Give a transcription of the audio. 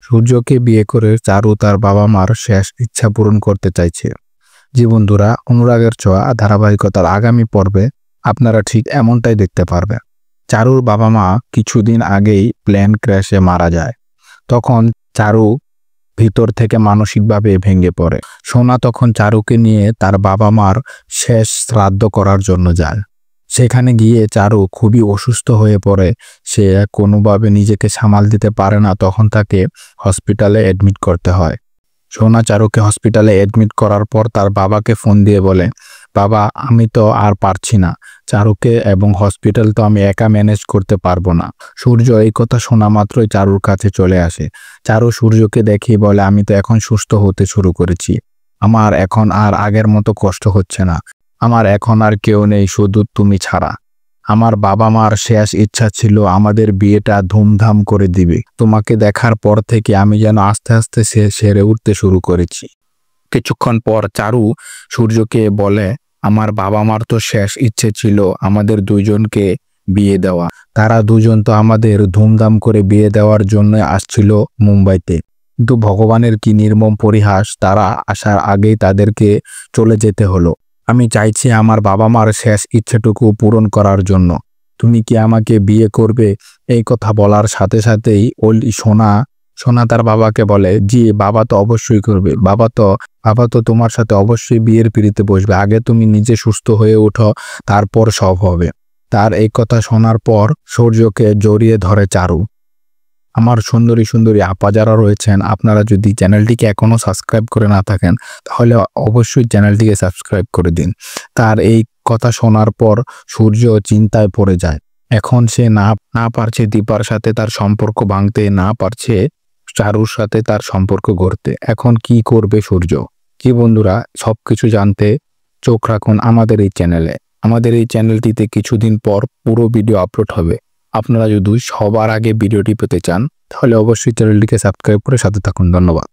সূর্যকে বিয়ে করে চারু তার বাবা মার শেষ ইচ্ছা পূরণ করতে চাইছে। জি বন্ধুরা, অনুরাগের ছোঁয়া ধারাবাহিকতার আগামী পর্বে আপনারা ঠিক এমনটাই দেখতে পারবেন। চারুর বাবা মা কিছুদিন আগেই প্লেন ক্র্যাশে মারা যায়। তখন চারু ভিতর থেকে মানসিকভাবে ভেঙে পড়ে। সোনা তখন চারুকে নিয়ে তার বাবা মার শেষ শ্রাদ্ধ করার জন্য যায়। সেখানে গিয়ে চারু খুবই অসুস্থ হয়ে পড়ে। সে কোনোভাবে নিজেকে সামাল দিতে পারে না। তখন তাকে হসপিটালে অ্যাডমিট করতে হয়। সোনা চারুকে হসপিটালে অ্যাডমিট করার পর তার বাবাকে ফোন দিয়ে বলে, বাবা আমি তো আর পারছি না, চারুকে এবং হসপিটাল তো আমি একা ম্যানেজ করতে পারবো না। সূর্য এই কথা শোনা মাত্রই চারুর কাছে চলে আসে। চারু সূর্যকে দেখে বলে, আমি তো এখন সুস্থ হতে শুরু করেছি। আমার এখন আর আগের মতো কষ্ট হচ্ছে না। আমার এখন আর কেউ নেই, শুধু তুমি ছাড়া। আমার বাবা মার শেষ ইচ্ছা ছিল আমাদের বিয়েটা ধুমধাম করে দিবে। তোমাকে দেখার পর থেকে আমি যেন আস্তে আস্তে সেরে উঠতে শুরু করেছি। কিছুক্ষণ পর চারু সূর্যকে বলে, আমার বাবা মার তো শেষ ইচ্ছে ছিল আমাদের দুইজনকে বিয়ে দেওয়া। তারা দুজন তো আমাদের ধুমধাম করে বিয়ে দেওয়ার জন্য আসছিল মুম্বাইতে। কিন্তু ভগবানের কি নির্মম পরিহাস, তারা আসার আগেই তাদেরকে চলে যেতে হলো। আমি চাইছি আমার বাবা মার শেষ ইচ্ছেটুকু পূরণ করার জন্য। তুমি কি আমাকে বিয়ে করবে? এই কথা বলার সাথে সাথেই সোনা তার বাবাকে বলে, জি বাবা তো অবশ্যই করবে। বাবা তো তোমার সাথে অবশ্যই বিয়ের পিঁড়িতে বসবে। আগে তুমি নিজে সুস্থ হয়ে ওঠো, তারপর সব হবে। তার এই কথা শোনার পর সূর্যকে জড়িয়ে ধরে চারু। আমার সুন্দরী সুন্দরী আপা যারা রয়েছেন, আপনারা যদি চ্যানেলটিকে এখনো সাবস্ক্রাইব করে না থাকেন তাহলে অবশ্যই চ্যানেলটিকে সাবস্ক্রাইব করে দিন। তার এই কথা শোনার পর সূর্য চিন্তায় পড়ে যায়। এখন সে না পারছে দীপার সাথে তার সম্পর্ক ভাঙতে, না পারছে চারুর সাথে তার সম্পর্ক গড়তে। এখন কি করবে সূর্য? কি বন্ধুরা, সবকিছু জানতে চোখ রাখুন আমাদের এই চ্যানেলে। আমাদের এই চ্যানেলটিতে কিছুদিন পর পুরো ভিডিও আপলোড হবে। আপনারা যদি সবার আগে ভিডিওটি পেতে চান তাহলে অবশ্যই চ্যানেলটিকে সাবস্ক্রাইব করে সাথে থাকুন। ধন্যবাদ।